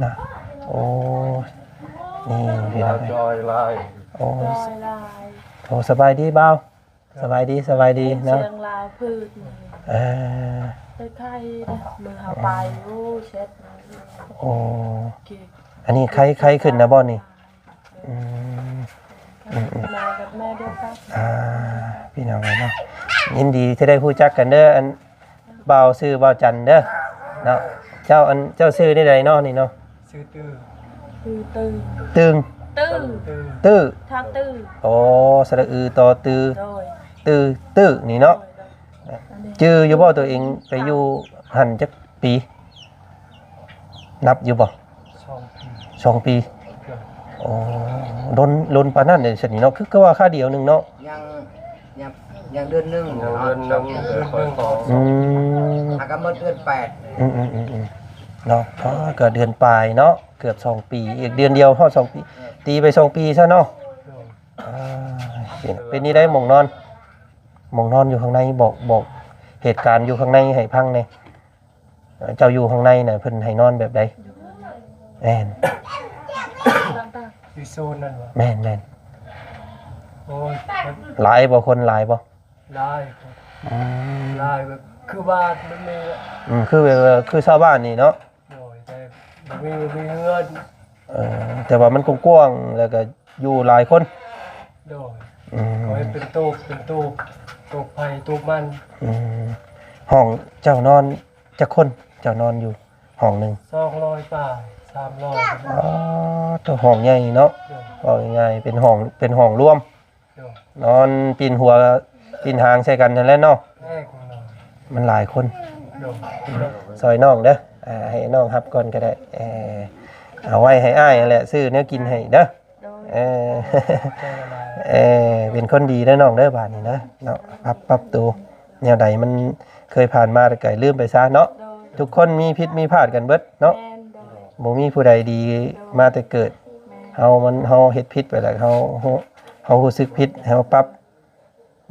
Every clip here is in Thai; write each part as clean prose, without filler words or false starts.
นะโอ้นี่พี่น้องจอยลายโอ้โหสบายดีเปล่าสบายดีสบายดีเนาะเชียงลาวพืชไปไข่มือหาไปโอ้เช็ดโอ้อันนี้ใครขึ้นนะบอลนี่มากับแม่เดียวกันพี่น้องเนาะยินดีที่ได้พูดจักกันเด้ออันเบาซื้อเบาจันเด้อเนาะเจ้าซื้อได้ใดเนาะนี่เนาะซื้อตื้อตึงตื้อทางตื้อโอ้สระอือต่อตื้อตื้อนี่เนาะชื่ออยู่บ่ตัวเองไปอยู่หันจักปีนับอยู่บ่2 ปีโอ้ล้นปานนั้นเลยสิเนาะคือว่าค่าเดียวนึงเนาะยังเดือนนึงเนาะหากำหนดเดือน8เนาะก็เดือนปลายเนาะเกือบ2 ปีอีกเดือนเดียวฮอด2 ปีตีไป2 ปีซะเนาะเป็นนี่ได้หม่องนอนอยู่ข้างในบอกเหตุการณ์อยู่ข้างในให้พังแน่เจ้าอยู่ข้างในน่ะเพิ่นให้นอนแบบใดแม่นอยู่โซนนั่นวะแม่นโอ้ยหลายบ่คนหลายบ่หลายแบบคือบ้านมันมีคือชาวบ้านนี่เนาะโอ้ยแต่มีเงินแต่ว่ามันกว้างๆแล้วก็อยู่หลายคนโดยก็ให้เป็นตู้ตู้ไผ่ตู้มันห้องเจ้านอนจักคนเจ้านอนอยู่ห้องนึง200 ป่า300ตัวห้องใหญ่เนาะว่าง่ายๆเป็นห้องรวมนอนปีนหัวปีนหางใส่กันนั่นแหละเนาะมันหลายคนซอยน้องเด้อให้น้องรับก่อนก็ได้เอาไว้ให้อ้ายนั่นแหละซื้อเนื้อกินให้เด้อเป็นคนดีนะน้องเด้อบาดนี้นะเนาะปรับตัวแนวใดมันเคยผ่านมาแต่ไกลลืมไปซะเนาะทุกคนมีผิดมีพลาดกันเบิดเนาะบ่มีผู้ใดดีมาแต่เกิดเฮาเฮ็ดผิดไปแล้วเฮารู้สึกผิดเฮาปรับ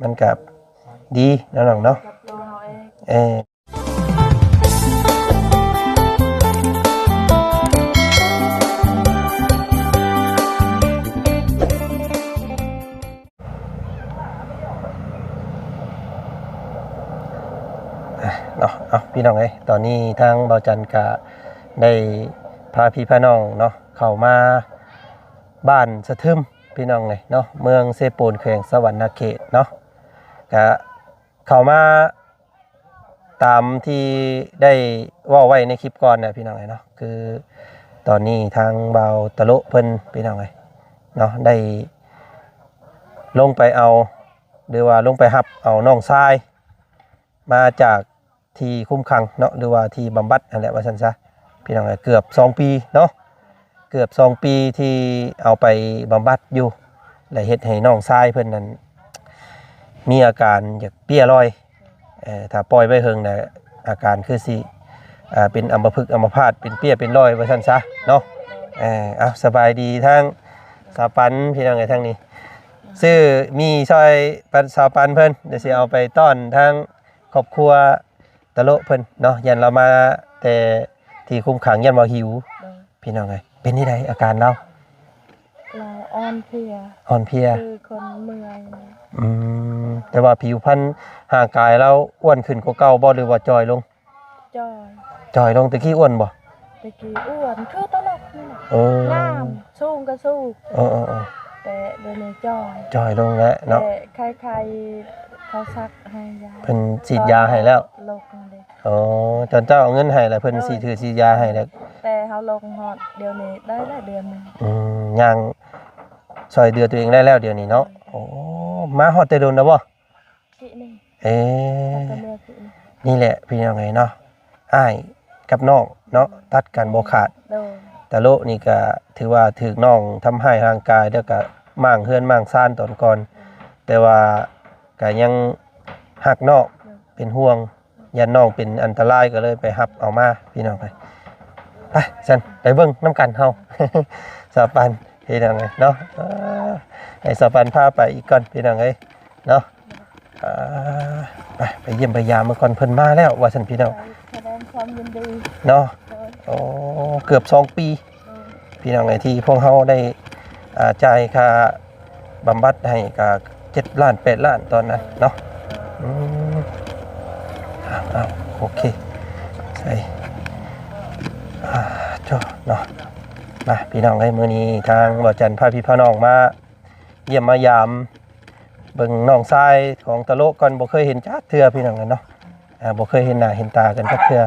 มันก็ดีน้องเนาะเนาะพี่น้องตอนนี้ทางเบาจันก็ได้พาพี่พาน้องเนาะเข้ามาบ้านสะทึมพี่น้องเนาะเมืองเซปูนแขวงสวรรณเขตเนาะก็เข้ามาตามที่ได้ว่าไว้ในคลิปก่อนนะพี่น้องเนาะคือตอนนี้ทางเบาตะโลเพิ่นพี่น้องเนาะได้ลงไปเอาหรือว่าลงไปหับเอาน้องชายมาจากที่คุ้มขังเนาะหรือว่าที่บำบัดนั่นแหละว่าซั่นซะพี่น้องเกือบ2 ปีเนาะเกือบ2 ปีที่เอาไปบำบัดอยู่และเฮ็ดให้น้องชายเพิ่นนั้นมีอาการอยากเปี้ยลอยถ้าปล่อยไว้เฮิงน่ะอาการคือสิเป็นอัมพฤกษ์อัมพาตเป็นเปี้ยเป็นลอยว่าซั่นซะเนาะเอาสบายดีทางสาปันพี่น้องทางนี้ซื้อมีซอยปันสาปันเพิ่นเดี๋ยวสิเอาไปต้อนทางครอบครัวตะโลเพิ่นเนาะยันเรามาแต่ที่คุมขังยันบ่หิวพี่น้องเป็นที่ใดอาการเราอ่อนเพลียคือคนเมื่อยแต่ว่าผิวพรรณร่างกายเราอ้วนขึ้นกว่าเก่าบ่หรือว่าจอยลงจอยลงตะกี้อ้วนบ่ตะกี้อ้วนคือตลกนี่งามสูงก็สูงแต่เดี๋ยวนี้จอยลงแล้วเนาะใครเขาซักให้ยาเพิ่นฉีดยาให้แล้วลงเลยจนเจ้าเอาเงินให้แล้วเพิ่นสิถือฉีดยาให้แล้วแต่เฮาลงฮอดเดี๋ยวนี้ได้แล้วเดือนนึงย่างช่วยเดือตัวเองได้แล้วเดี๋ยวนี้เนาะมาฮอดแต่โดนแล้วบ่นี่แหละพี่น้องเนาะอ้ายกับน้องเนาะตัดกันบ่ขาดแต่โลนี่ก็ถือว่าถูกน้องทำให้ร่างกายแล้วก็มั่งเฮือนมั่งซ่านตอนก่อนแต่ว่าก็ยังหักน้องเป็นห่วงยันน้องเป็นอันตรายก็เลยไปหับเอามาพี่น้องไปฉันไปเบิ่งน้ำกันเฮาสาปันพี่น้องเนาะให้สาปันพาไปอีกก่อนพี่น้องเนาะไปเยี่ยมไปยามเมื่อก่อนเพิ่นมาแล้วว่าฉันพี่น้องแสดงความยินดีเนาะ โอ้เกือบ2 ปีพี่น้องไอ้ที่พวกเฮาได้จ่ายค่าบำบัดให้ก็7 ล้าน 8 ล้านตอนนั้นเนาะเอาโอเคใช่จ้าเนาะมาพี่น้องไอ้มื้อนี้ทางบ่จันพาพี่พาน้องมาเยี่ยมมายามเบิ่งน้องชายของตะโลก่อนบ่เคยเห็นจักเทื่อพี่น้องกันเนาะบ่เคยเห็นหน้าเห็นตากันจักเทื่อ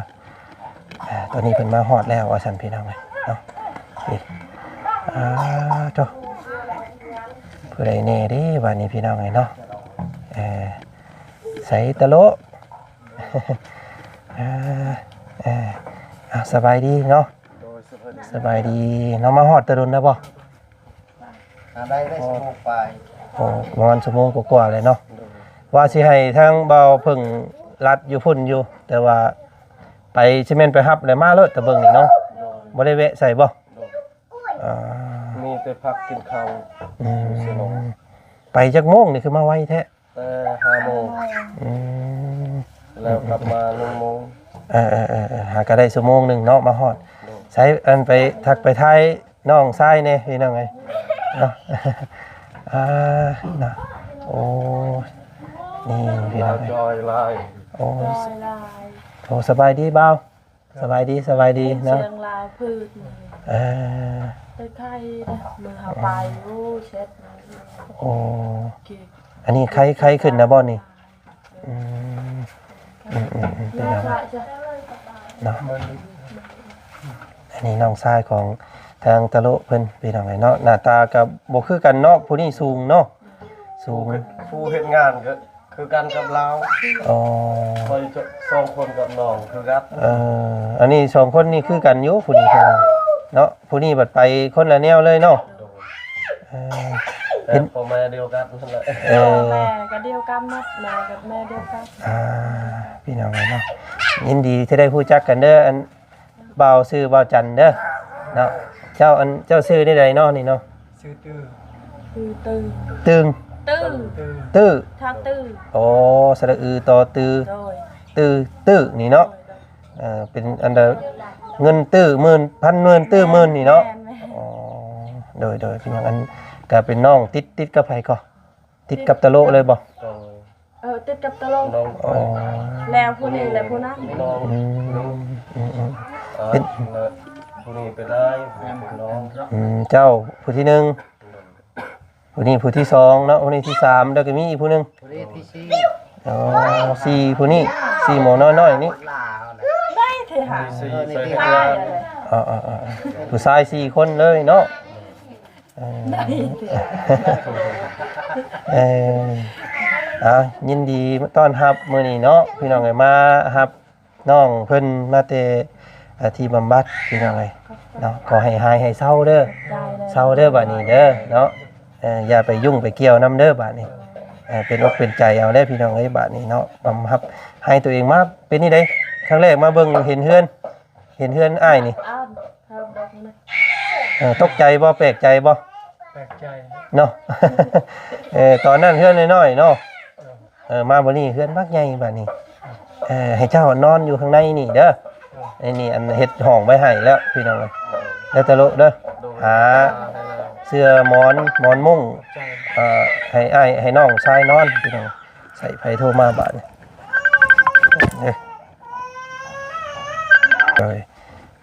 ตอนนี้เพิ่นมาฮอดแล้วว่าซั่นพี่น้องเอ้ยเนาะนี่จ้าผู้ใดแน่เด้บัดนี้พี่น้องเอ้ยเนาะใส่ตะโลสบายดีเนาะสบายดีเนาะมาฮอดตะรุนนะบ่ ได้ชั่วโมงไป โอ้ประมาณชั่วโมงกว่าๆเลยเนาะว่าสิให้ทางเบาเพิ่งรัดอยู่พุ่นอยู่แต่ว่าไปซิเมนต์ไปรับแล้วมาเลยแต่เบิ่งนี่เนาะบ่ได้แวะใส่บ่มีแต่พักกินข้าว ไปจักโมงนี่คือมาไวแท้แต่5 โมงแล้วกลับมา1 โมงหาก็ได้ชั่วโมงนึงเนาะมาฮอดใช้อันไปทักไปทายน้องชายแน่พี่น้องไงเนาะนะโอ้นี่พี่น้อง จอยลาย โอ้สบายดีบ่าวสบายดีเนาะ เชียงรายพืชไปไข่มือหาไปโอ้เช็ดโอ้อันนี้ใครขึ้นนะบ่นี่เป็นไงเนาะอันนี้น้องชายของทางตะโลเพิ่นพี่น้องไงเนาะหน้าตากับบ่คือกันเนาะผู้นี้สูงเนาะสูง ผู้เฮ็ดงานก็คือกันกับเราคอย2 คนกับน้องคือกันอันนี้2 คนนี่คือกันอยู่ผู้นี้เนาะผู้นี้บัดไปคนละแนวเลยเนาะเป็นพ่อแม่เดียวกันนั่นแหละแม่ก็เดียวกันนัดแม่กับแม่เดียวกันพี่น้องเนาะยินดีที่ได้รู้จักกันเด้ออันบ่าวชื่อบ่าวจันเด้อเนาะเจ้าชื่อได้ใดเนาะนี่เนาะชื่อตื้อทางตื้อโอ้สระอือต่อตื้อนี่เนาะเป็นอันเดเงินตื้อหมื่นพันหมื่นตื้อหมื่นนี่เนาะอ๋อโดยพี่น้องอันก็เป็นน้องติดกับไผก็ติดกับตะโลเลยบ่ติดกับตะโลน้องแล้วผู้นี้และผู้นั้นน้องเป็นผู้นี้เป็นได้น้องเจ้าผู้ที่1ผู้นี้ผู้ที่2เนาะผู้นี้ที่3แล้วก็มีอีกผู้นึงผู้นี้ที่4อ๋อ4ผู้นี้4หมอน้อยๆนี่ได้เถอะค่ะผู้ชาย4 คนเลยเนาะยินดีต้อนรับมื้อนี้เนาะพี่น้องเอ้ยมารับน้องเพิ่นมาแต่ที่บำบัดพี่น้องเอ้ยเนาะขอให้หายให้เศร้าเด้อบัดนี้เด้อเนาะอย่าไปยุ่งไปเกี่ยวนํเด้อบัดนี้เป็นอกเป็นใจเอาได้พี่น้องเอ้ยบัดนี้เนาะบำรับให้ตัวเองมาเป็นนี่เด้ครั้งแรกมาเบิ่งเห็นเฮือนอ้ายนี่ตกใจบ่แปลกใจบ่แปลกใจเนาะตอนนั้นเฮือนน้อยๆเนาะมาบ่นี้เฮือนบักใหญ่บัดนี้ให้เจ้านอนอยู่ข้างในนี่เด้อไอ้นี่อันเฮ็ดห้องไว้ให้แล้วพี่น้องเอ้ยแล้วตะโลเด้อหาเสื้อหมอนมุ้งให้อ้ายให้น้องชายนอนพี่น้องใส่ไผโทรมาบาดนี้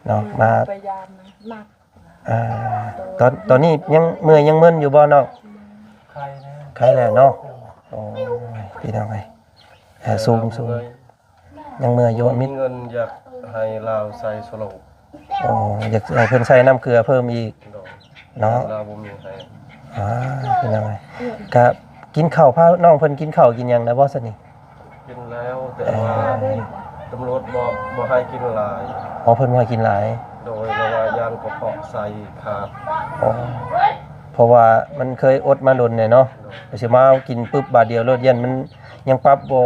เนาะมาพยายามมากตอนนี้ยังเมื่อยยังมึนอยู่บ่น้องใครแล้วเนาะโอ้ยพี่น้องไอ้สูงยังเมื่อยอยู่มีเงินอยากให้เราใส่สโลปอยากให้เพิ่นใส่น้ำเกลือเพิ่มอีกเนาะเราบ่มีให้พี่น้องก็กินข้าวพาน้องเพิ่นกินข้าวกินหยังได้บ่ซั่นนี่กินแล้วแต่ว่าตำรวจบ่ให้กินหลายเพิ่นบ่ให้กินหลายโดยระวายานกระเพาะใส่ขาดเพราะว่ามันเคยอดมาโดนเนี่ยเนาะสิมากินปึ๊บบาดเดียวรถเย็นมันยังปรับบ่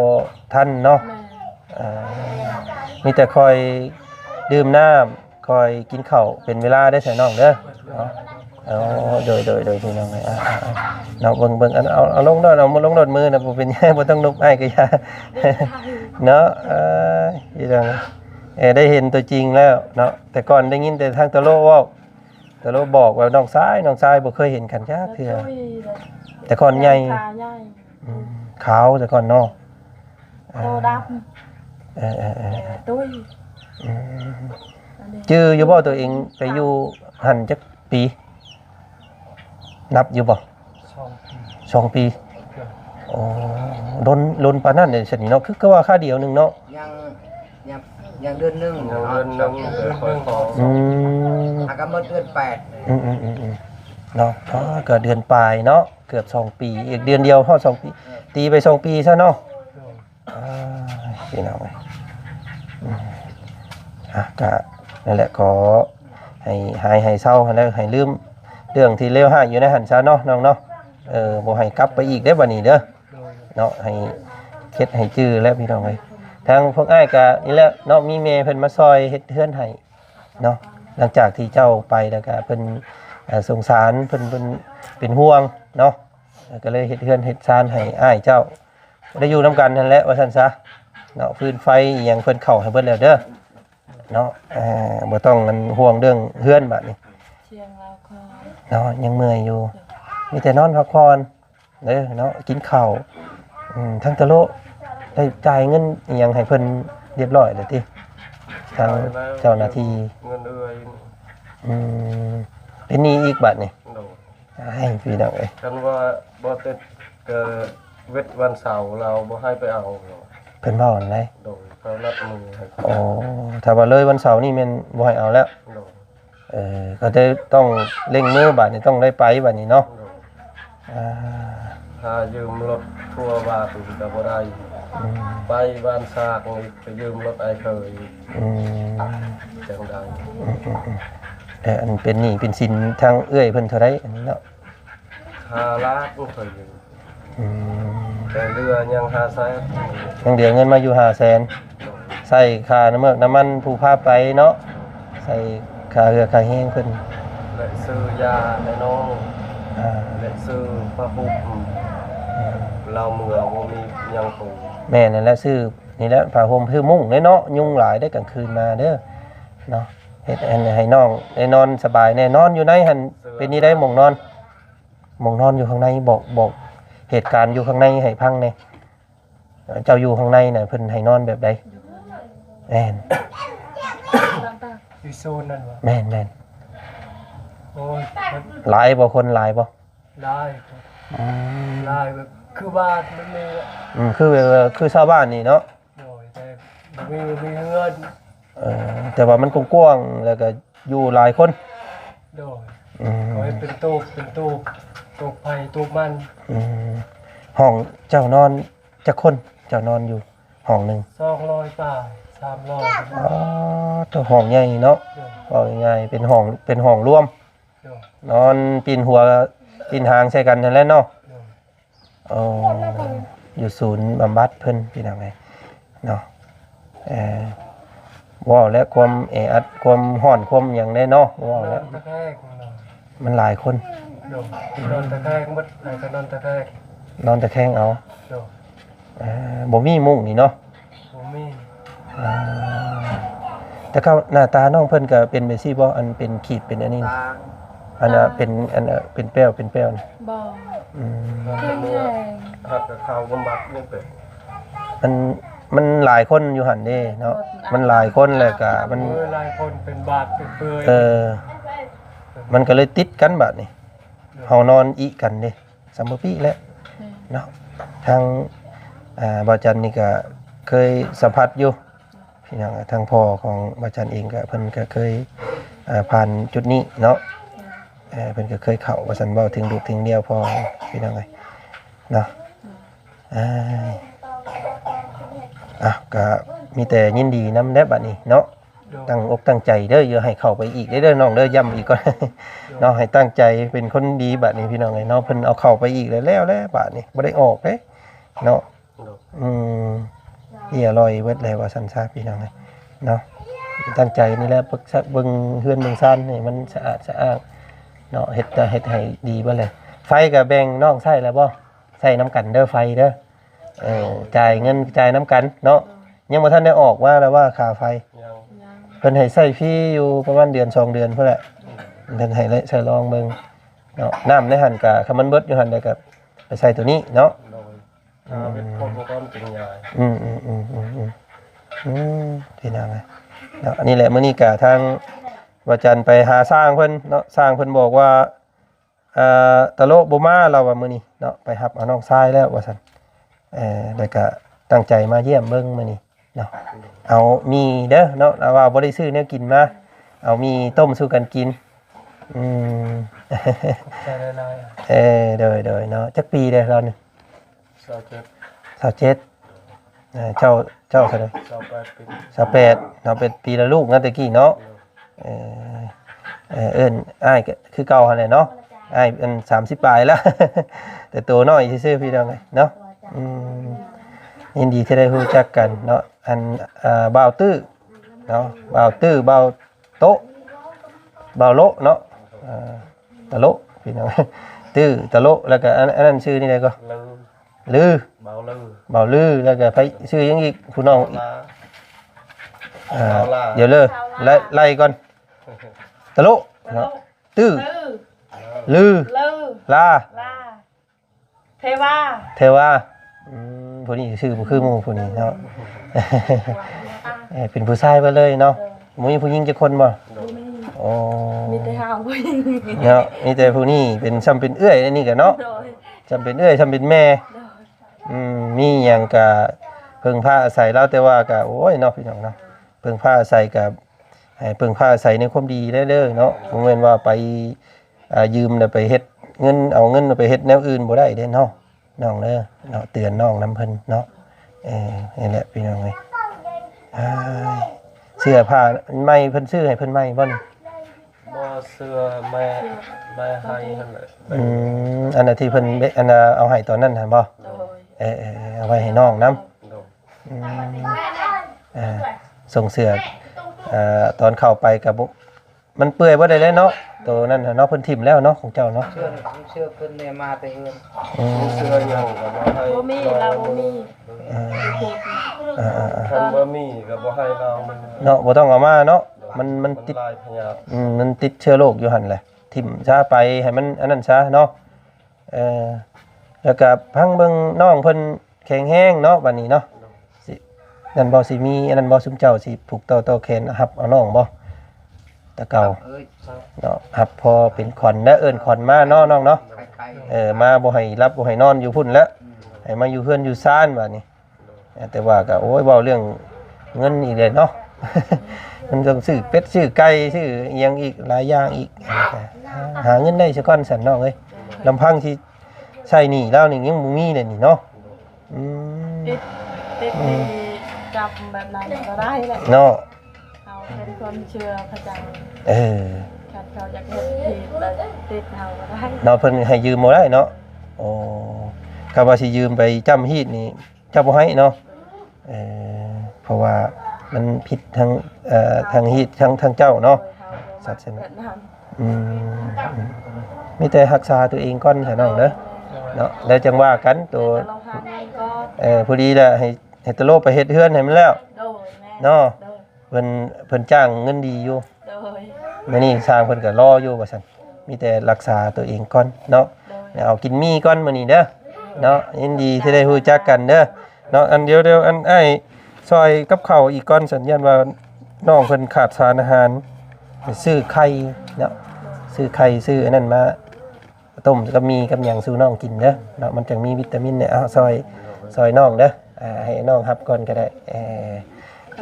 ทันเนาะมีแต่คอยดื่มน้ำคอยกินข้าวเป็นเวลาได้ใส่น้องเด้อเนาะโดยพี่น้องเนาะเบิ่งอันเอาลงโดดเอามาลงโดดมือนะบ่เป็นหยังบ่ต้องนบอ้ายก็อย่าเนาะพี่น้อง ได้เห็นตัวจริงแล้วเนาะแต่ก่อนได้ยินแต่ทางตะโลเว้าตะโลบอกว่าน้องชายบ่เคยเห็นกันจักเทื่อแต่ก่อนใหญ่ ขาใหญ่ ขาวแต่ก่อนเนาะ โตดำตุ้ย ชื่ออยู่บ่ตัวเองไปอยู่หันจักปี นับอยู่บ่ 2 ปีอ๋อล้นปานนั้นเด้ซั่นนี่เนาะคือก็ว่าค่าเดียวนึงเนาะ ยังยังเดือนหนึง เงิ เนาะ นนึงเดี๋ยวคอยขอ หากหมดเดือน8 เนาะเพราะเกิดเดือนปลายเนาะเกือบ2 ปีอีกเดือนเดียวฮอด2 ปีตีไป2 ปีซะเนาะพี่น้องเอ้ยก็นั่นแหละขอให้หายให้เศร้าแล้วให้ลืมเรื่องที่เลวร้ายอยู่ในหันซะเนาะน้องเนาะบ่ให้กลับไปอีกได้อบัดนี้เด้อเนาะให้เฮ็ดให้จื้อแล้วพี่น้องเอ้ยทางพวกอ้ายก็นี่แหละเนาะมีแม่เพิ่นมาซอยเฮ็ดเฮือนให้เนาะหลังจากที่เจ้าไปแล้วก็เพิ่นสงสารเพิ่นเป็นห่วงเนาะก็เลยเฮ็ดเฮือนเฮ็ดซานให้อ้ายเจ้าได้อยู่นํกันนั่นแหละว่าซั่นซะเนาะฟืนไฟอีหยังเพิ่นเข้าให้เบิดแล้วเด้อเนาะบ่ต้องกันห่วงเรื่องเฮือนบัดนี้ เชียงราวคอย เนาะยังเมื่อยอยู่มีแต่นอนพักผ่อนเด้อเนาะกินข้าวทั้งตะโลได้จ่ายเงินอีหยังให้เพิ่นเรียบร้อยแล้วติทางเจ้าหน้าที่ เงินเอื้อย เป็นหนี้อีกบัดนี่ โดน ให้พี่น้องเอ้ย กันว่าบ่ติดเกิดเวทวันเสาร์เราบ่ให้ไปเอา เพิ่นเว้าอันใด โดนเขานัดมือให้ อ๋อถ้าว่าเลยวันเสาร์นี่แม่นบ่ให้เอาแล้ว โดน ก็ได้ต้องเร่งมือบัดนี้ต้องได้ไปบัดนี้เนาะ โดน อ่า ถ้ายืมรถทัวร์บาทก็บ่ได้ไปบ้านซากนี่ไปยืมรถไอ้เคย อืม จังใด อันเป็นหนี้เป็นสินทางเอื้อยเพิ่นเท่าไรอันนี้เนาะ 5 ล้านเคยยืม อืม แต่เรือยัง5แสน ยังเดือเงินมาอยู่500,000ใส่ค่าน้ำเมือกน้ำมันผู้พาไปเนาะใส่ค่าเรือค่าแห้งเพิ่น และซื้อยาให้น้อง อ่า และซื้อผ้าห่มเราเมื่อบ่มียังปู แม่นั่นแหละซื้อนี่แหละผ้าห่มคือมุ้งเนาะยุงหลายได้กลางคืนมาเด้อเนาะเฮ็ดให้น้องได้นอนสบายแน่นอนอยู่ในหั่นเป็นนี่ได้หม่องนอนอยู่ข้างในบอกเหตุการณ์อยู่ข้างในให้พังแน่เจ้าอยู่ข้างในน่ะเพิ่นให้นอนแบบใดแม่น อยู่โซนนั่นวะ แม่น โอ้ยมัน หลายบ่คนหลายบ่ ได้ได้แบบคือบ้านมันมีอะ คือชาวบ้านนี่เนาะ โดยแต่มีเงิน แต่ว่ามันกว้างๆแล้วก็อยู่หลายคน โดย อืม โดยเป็นตูบไผ่ตูบมัน ห้องเจ้านอนจักคนเจ้านอนอยู่ห้องหนึง 200ป่าย300 อ๋อตัวห้องใหญ่เนาะ โดย ว่าง่ายๆเป็นห้องรวม โดย นอนปีนหัวปีนหางใส่กันนั่นแหละเนาะ โดย อ๋ออยู่ศูนย์บำบัดเพิ่นพี่น้องไงเนาะว้าวและความแออัดความห้อนความหยังได้เนาะว้าวน อ แล้ว นตะแคงนอน มันหลายคน โดยนอนตะแคงหมดไหนก็นอนตะแคง นอนตะแคงเอา โดย บ่มีมุ้งนี่เนาะ ผมมี แต่ก็หน้าตาน้องเพิ่นก็เป็นไปซี่บ่อันเป็นขีดเป็นอันนี้ ตา อันน่ะเป็นแป้วนะ บ่ อืม แข็งแรง หักกับข้าวก็มักนี่เป็น มันหลายคนอยู่หั่นเด้เนาะมันหลายคนแล้วก็มัน มือหลายคนเป็นบาดเป็นเปื่อย มันก็เลยติดกันบัดนี่เฮานอนอีกันเด้สัมภปีแล้วเนาะทางบ่าวจันนี่ก็เคยสัมผัสอยู่พี่น้องทางพ่อของบ่าวจันเองก็เพิ่นก็เคยผ่านจุดนี้เนาะเพิ่นก็เคยเข้าว่าซั่นเว้าถึงลูกถึงเดียวพอพี่น้องเอ้ยเนาะก็มีแต่ยินดีนำแน่บัดนี้เนาะ โดย ตั้งอกตั้งใจเด้ออย่าให้เข้าไปอีกเด้อน้องเด้อย้ำอีกก่อน เนาะให้ตั้งใจเป็นคนดีบัดนี้พี่น้องเอ้ยเนาะเพิ่นเอาเข้าไปอีกแล้วบัดนี้บ่ได้ออกเด้เนาะ โดน เฮียลอยเบิดเลยว่าซั่นซะพี่น้องเอ้ยเนาะตั้งใจนี่แหละเบิ่งเฮือนเบิ่งซ่านนี่มันสะอาดสะอ้างเนาะเฮ็ดให้ดีเบิดเลยไฟก็แบ่งน้องใช้แล้วบ่ใช้น้ำกันเด้อไฟเด้อจ่ายเงินจ่ายน้ำกันเนาะยังบ่ทันได้ออกว่าแล้วว่าค่าไฟ ยัง เพิ่นให้ใช้ฟรีอยู่ประมาณเดือน2เดือนพุ่นแหละเพิ่นให้ใช้ลองเบิ่งเนาะน้ำในหั่นก็คันมันเบิดอยู่หั่นได้ก็ไปใช้ตัวนี้เนาะ โดยเป็นคนก้อนจริงใหญ่ พี่น้องเอ้ยเนาะอันนี้แหละมื้อนี้ก็ทางว่าจันไปหาสร้างเพิ่นเนาะสร้างเพิ่นบอกว่าตะโลบ่มาเราว่ามื้อนี้เนาะไปรับเอาน้องชายแล้วว่าซั่นแล้วก็ตั้งใจมาเยี่ยมเบิ่งมื้อนี้เนาะเอามีเด้อเนาะเอาว่าบ่ได้ซื้อแนวกินมาเอามีต้มสู่กันกินใช่ได้ โดยเนาะจักปีเด้อเรานี่ 27เจ้าเท่าไหร่ 28 ปี 28เนาะเป็นปีละลูกนะตะกี้เนาะเอิ้นอ้ายก็คือเก่าหั่นแหละเนาะอ้ายเป็น30ปลายแล้ว แต่ตัวน้อยซื่อๆพี่น้องเนาะยินดีที่ได้รู้จักกันเนาะอันบ่าวตื้อเนาะบ่าวตื้อบ่าวโตะบ่าวโลเนาะตะโลพี่น้อง ตื้อตะโลแล้วก็อันนั้นชื่อนี่ได้ก็ลือ เบาลือ บ่าวลือแล้วก็ไปชื่อยังอีกผู้น้อง ลา เดี๋ยวเลยไล่ก่อนตะโลเนาะตื้อลือ ลือ ลา ลาเทวา เทวาผู้นี้ชื่อบ่คือหมู่ผู้นี้เนาะ เป็นผู้ชายไปเลยเนาะบ่มีผู้หญิงจักคนบ่อ๋อ มีแต่หาวผู้หญิง เนาะมีแต่ผู้นี้เป็นซ้ำเป็นเอื้อยอันนี้ก็เนาะ โดย ซ้ำเป็นเอื้อยซ้ำเป็นแม่ โดย มีหยังก็เพิ่งพาอาศัยเราแต่ว่าก็โอ้ยเนาะพี่น้องเนาะเพิ่งพาอาศัยก็ให้เพิ่งพาอาศัยในความดีได้เด้อเนาะบ่แม่นว่าไปยืมแล้วไปเฮ็ดเงินเอาเงินไปเฮ็ดแนวอื่นบ่ได้เด้เนาะน้องเด้อเนาะเตือนน้องนำเพิ่นเนาะนี่แหละพี่น้องเอ้ยเสื้อผ้าใหม่เพิ่นซื้อให้เพิ่นใหม่บ่นี่ บ่เสื้อแม่ให้หั่นแหละ อันน่ะที่เพิ่นอันน่ะเอาให้ตอนนั้นหั่นบ่ โดย เอาไว้ให้น้องนำ โดย ส่งเสื้อตอนเข้าไปกับมันเปื่อยบ่ได้เลยเนาะตัวนั้นน่ะเนาะเพิ่นทิ่มแล้วเนาะของเจ้าเนาะ เชื่อเพิ่นเนี่ยมาแต่เฮือน เสื้อยังก็บ่ให้ บ่มีเราบ่มี คันบ่มีก็บ่ให้เรามัน เนาะบ่ต้องเอามาเนาะมันติด ลายพยาธิ มันติดเชื้อโรคอยู่หั่นแหละทิ่มช้าไปให้มันอันนั้นซะเนาะแล้วก็พังเบิ่งน้องเพิ่นแข็งแรงเนาะบัดนี้เนาะสินั่นบ่สิมีอันนั้นบ่ซุมเจ้าสิผูกต่อแขนรับเอาน้องบ่ตะเก่า เอ้ย เนาะรับพอเป็นขอนและเอิ้นขอนมาเนาะน้องเนาะ ใคร มาบ่ให้รับบ่ให้นอนอยู่พุ่นแล้วให้มาอยู่เฮือนอยู่ซ่านบัดนี้แต่ว่าก็โอ้ยเว้าเรื่องเงินอีกเลยเนาะ มันต้องซื้อเป็ดซื้อไก่ซื้ออีหยังอีกหลายอย่างอีกหาเงินได้ซะก่อนสั่นน้องเอ้ยลำพังที่ใช้หนี้แล้วนี่ยังบ่มีเลยนี่เนาะติดนี่จับแบบนั้นก็ได้แหละ เนาะ เขาเป็นคนเชื่อพระเจ้า คันเขาอยากเฮ็ดผิดแล้วติดเขาก็ได้ เนาะเพิ่นให้ยืมบ่ได้เนาะโอ้ก็ว่าสิยืมไปจำฮีดนี่เจ้าบ่ให้เนาะเพราะว่ามันผิดทางฮีดทางเจ้าเนาะสัตว์เช่นนั้นมีแต่รักษาตัวเองก่อนเถอะน้องเด้อเนาะแล้วจังว่ากันตัว แต่เราหาเงินก็ พอดีแหละให้ตะโลไปเฮ็ดเฮือนให้มันแล้ว โดยแม่ เนาะ โดย เพิ่นจ้างเงินดีอยู่ โดย มื้อนี้สร้างเพิ่นก็รออยู่ว่าซั่นมีแต่รักษาตัวเองก่อนเนาะ โดย เอากินมีก่อนมื้อนี้เด้อเนาะยินดีที่ได้รู้จักกันเด้อเนาะอันเดียวอันอ้ายซอยกับข้าวอีกก่อนสัญญาณว่าน้องเพิ่นขาดสารอาหารไปซื้อไข่เนาะซื้อไข่ซื้ออันนั้นมาต้มกับมีกับหยังสู่น้องกินเด้อเนาะมันจังมีวิตามินเนี่ยเอาซอยน้องเด้อให้น้องรับก่อนก็ได้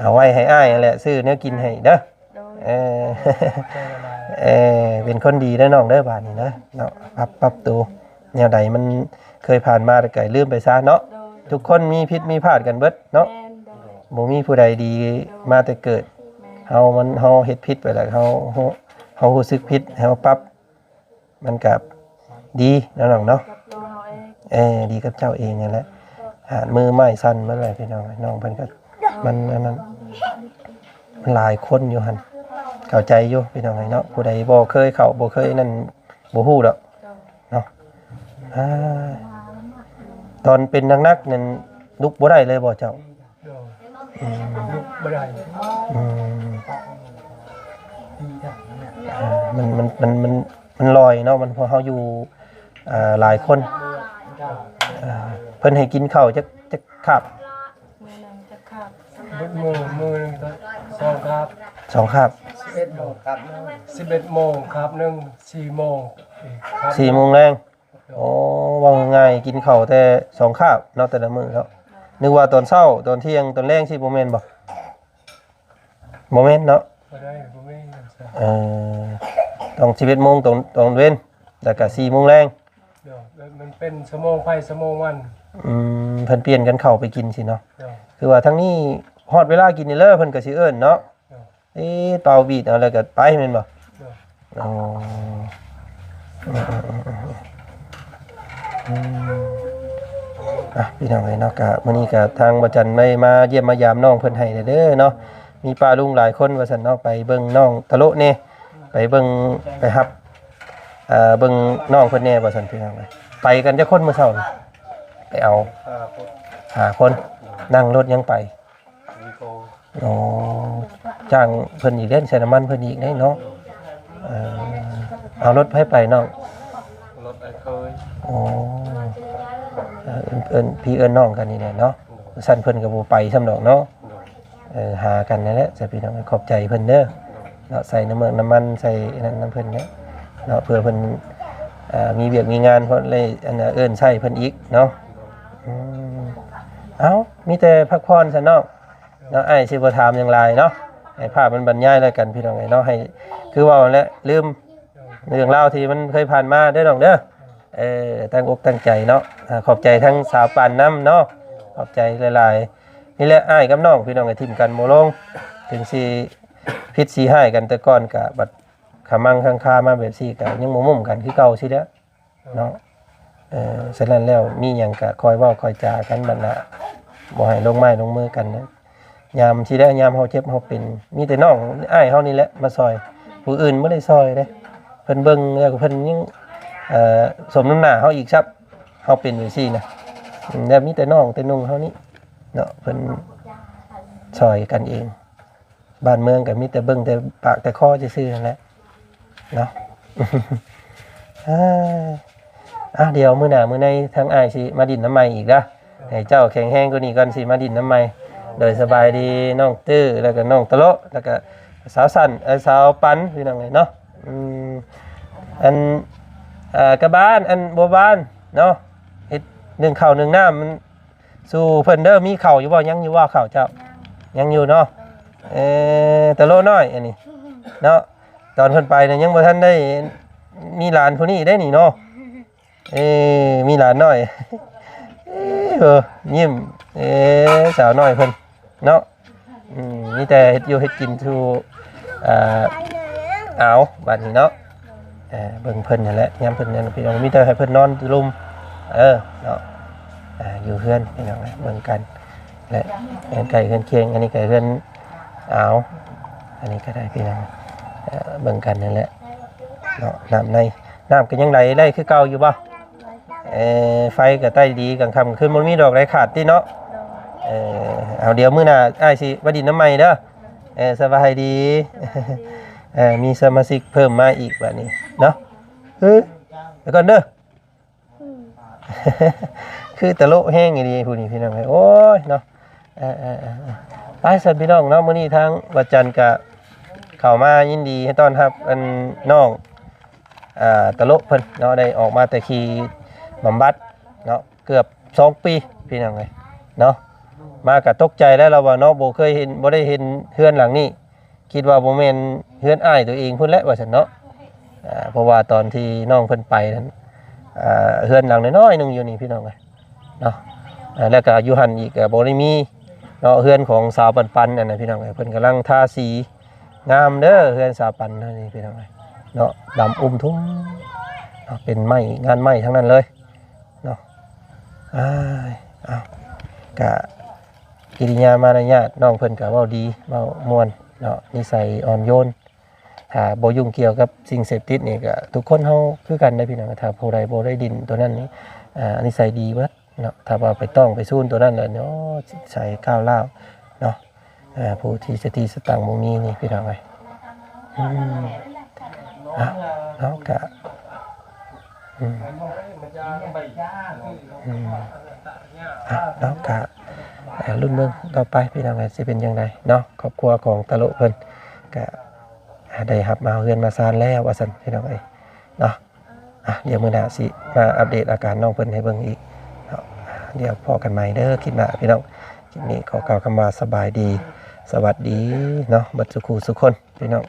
เอาไว้ให้อ้ายนั่นแหละซื้อเนื้อกินให้เด้อ โดย เป็นคนดีเด้อน้องเด้อบาดนี้นะเนาะปรับตัวแนวใดมันเคยผ่านมาแต่ก็ลืมไปซะเนาะ โดย ทุกคนมีผิดมีพลาดกันเบิดเนาะ แม่นโดย บ่มีผู้ใดดีมาแต่เกิด แม่น เฮาเฮ็ดผิดไปแล้วเฮารู้สึกผิดเฮาปรับมันก็ดีแล้วน้องเนาะ กับตัวเขาเอง ดีกับเจ้าเองนั่นแหละหามือไม้สั่นมาเลยพี่น้องน้องเพิ่นก็มันอันนั้นมันหลายคนอยู่หั่นเข้าใจอยู่พี่น้องเนาะผู้ใดบ่เคยเข้าบ่เคยนั่นบ่ฮู้ดอก โดย เนาะตอนเป็นนักๆนั่นลุกบ่ได้เลยบ่เจ้า ลุกบ่ได้ อืม มันลอยเนาะมันพอเฮาอยู่หลายคนเพิ่นให้กินข้าวจักคาบ มือหนึงจะขาด มือหนึงสองครับ สองคาบ 11 โมงครับ 11 โมงครับหนึง4 โมงครับ 4 โมงแรงโอ้ว่าง่ายกินข้าวแต่สองคาบเนาะแต่ละมื้อเนาะนึกว่าตอนเช้าตอนเที่ยงตอนแลงสิบ่แม่นบ่บ่แม่นเนาะ บ่ได้บ่มีหยังซะ ต้อง11 โมงตรงเว้นแล้วก็4 โมงแรง เดี๋ยวมันเป็นชั่วโมงไฟชั่วโมงวัน เพิ่นเปลี่ยนกันเข้าไปกินสิเนาะ เดี๋ยว คือว่าทั้งนี้ฮอดเวลากินนี่เด้อเพิ่นก็สิเอิ้นเนาะเป่าบีดเอาแล้วก็ไปแม่นบ่ เดี๋ยว อ๋อพี่น้องเอ้ยเนาะก็มื้อนี้ก็ทางบ่จันไม่มาเยี่ยมมายามน้องเพิ่นให้เด้อเนาะมีป้าลุงหลายคนว่าซั่นเนาะไปเบิ่งน้องตะโละแน่ไปเบิ่งไปรับเบิ่งน้องเพิ่นแน่ว่าซั่นพี่น้องเอ้ยไปกันจักคนมื้อเช้านี่ไปเอา คน หาคนนั่งรถยังไป มีโก อ๋อจ้างเพิ่นอีกเล่นใส่น้ำมันเพิ่นอีกได้เนาะเอารถไปน้อง รถไอ้เคย อ๋อเอิ้นพี่เอิ้นน้องกันนี่แหละเนาะสั่นเพิ่นก็บ่ไปซ้ำดอกเนาะหากันนั่นแหละจะพี่น้องขอบใจเพิ่นเด้อเนาะใส่น้ำมันใส่นั่นน้ำเพิ่นเนี่ยเนาะเพื่อเพิ่นมีเวียกมีงานเพราะเลยอันเอิ้นใช้เพิ่นอีกเนาะเอ้ามีแต่พักผ่อนซะเนาะเนาะอ้ายสิบ่ถามหยังหลายเนาะให้ภาพมันบรรยายแล้วกันพี่น้องเนาะให้คือว่าแล้วลืมเรื่องราวที่มันเคยผ่านมาเด้อน้องเด้อตั้งอกตั้งใจเนาะขอบใจทั้งสาวปานน้ำเนาะขอบใจหลายๆนี่แหละอ้ายกับน้องพี่น้องก็ทิ่มกันบ่ลงถึงสิพิษสิให้กันแต่ก่อนก็บัดขามังข้างคามาแบบซี่ก็ยังบ่มุมกันคือเก่าสิเด้อเนาะฉะนั้นแล้วมีหยังก็คอยเว้าคอยจากันบัดน่ะบ่ให้ลงไม้ลงมือกันนะยามสิได้ยามเฮาเจ็บเฮาเป็นมีแต่น้องอ้ายเฮานี่แหละมาซอยผู้อื่นบ่ได้ซอยเด้เพิ่นเบิ่งแล้วก็เพิ่นยังสมน้ำหน้าเฮาอีกครับเฮาเป็นจังซี่นะแล้วมีแต่น้องแต่นุ่งเฮานี่เนาะเพิ่นซอยกันเองบ้านเมืองก็มีแต่เบิ่งแต่ปากแต่คอซื่อๆนั่นแหละเนาะ เดี๋ยวมื้อหน้ามื้อในทางอ้ายสิมาดินน้ำใหม่อีกเด้อให้เจ้าแข็งแรงกว่านี้ก่อนสิมาดินน้ำใหม่โดยสบายดีน้องตื้อแล้วก็น้องตะโละแล้วก็สาวสั่นสาวปันพี่น้องเนาะอันกระบ้านอันบัวบ้านเนาะเฮ็ดหนึ่งข้าวหนึ่งน้ำมันสู่เพิ่นเด้อมีข้าวอยู่บ่ยังอยู่ว่าข้าวเจ้ายังอยู่เนาะตะโละน้อยอันนี้เนาะตอนเพิ่นไปเนี่ยยังบ่ทันได้มีหลานผู้นี้ได้นี่เนาะมีหลานน้อยยิ้มสาวน้อยเพิ่นเนาะมีแต่เฮ็ดอยู่เฮ็ดกินสู่เอาบัดนี้เนาะเบิ่งเพิ่นนั่นแหละยามเพิ่นนั่นพี่น้องมีแต่ให้เพิ่นนอนลุมเนาะอยู่เฮือนพี่น้องเบิ่งกันและเฮือนไก่เฮือนเคียงอันนี้ก็เฮือนเอาอันนี้ก็ได้พี่น้องเบิ่งกันนั่นแหละเนาะน้ำก็ยังไหลได้คือเก่าอยู่บ่ไฟก็ใต้ดีกลางค่ำคืนมันมีดอกไรขาดติเนาะเอาเดี๋ยวมื้อหน้าอ้ายสิมาดินน้ำใหม่เด้อสบายดี มีสมาชิกเพิ่มมาอีกแบบนี้เนาะแล้วก่อนเด้อ คือตะโลแห้งอย่างดีผู้นี้พี่น้องโอ้ยเนาะไปสันพี่น้องเนาะมื้อนี้ทางวัดจันทร์ก็เข้ามายินดีให้ต้อนรับอันน้องตะโลเพิ่นเนาะได้ออกมาแต่ขี่บำบัดเนาะเกือบ2 ปีพี่น้องเนาะมาก็ตกใจแล้วเราว่าเนาะบ่เคยเห็นบ่ได้เห็นเฮือนหลังนี้คิดว่าบ่แม่นเฮือนอ้ายตัวเองพุ่นแหละว่าซั่นเนาะเพราะว่าตอนที่น้องเพิ่นไปนั้นเฮือนหลังน้อยๆนึงอยู่นี่พี่น้องเนาะแล้วก็อยู่หั่นอีกก็บ่ได้มีเนาะเฮือนของสาวปันๆนั่นน่ะพี่น้องเพิ่นกำลังทาสีงามเด้อเฮือนสาวปันนั่นนี่พี่น้องเนาะดำอุ้มทุ่มเนาะเป็นไม้งานไม้ทั้งนั้นเลยเนาะก็กิริยามารยาทน้องเพิ่นก็เว้าดีเว้าม่วนเนาะนิสัยอ่อนโยนถ้าบ่ยุ่งเกี่ยวกับสิ่งเสพติดนี่ก็ทุกคนเฮาคือกันได้พี่น้องถ้าผู้ใดบ่ได้ดินตัวนั้นนี่นิสัยดีเบิดเนาะถ้าว่าไปต้องไปซูนตัวนั้นแล้วเนาะใส่ข้าวลาวเนาะผู้ที่สติสตังค์บ่มีนี่พี่น้อง เนาะกะเนาะกะรุ่นเมืองต่อไปพี่น้องสิเป็นยังไงเนาะครอบครัวของตะโลเพิ่นกะได้รับมาเฮือนมาซานแล้วว่าซั่นพี่น้องเอ้ยเนาะเดี๋ยวมื้อหน้าสิมาอัปเดตอาการน้องเพิ่นให้เบิ่งอีกเนาะเดี๋ยวพอกันใหม่เด้อคลิปหน้าพี่น้องคลิปนี้ขอกล่าวคำว่าสบายดีสวัสดีเนาะบัดสุขุสุคนพี่น้อง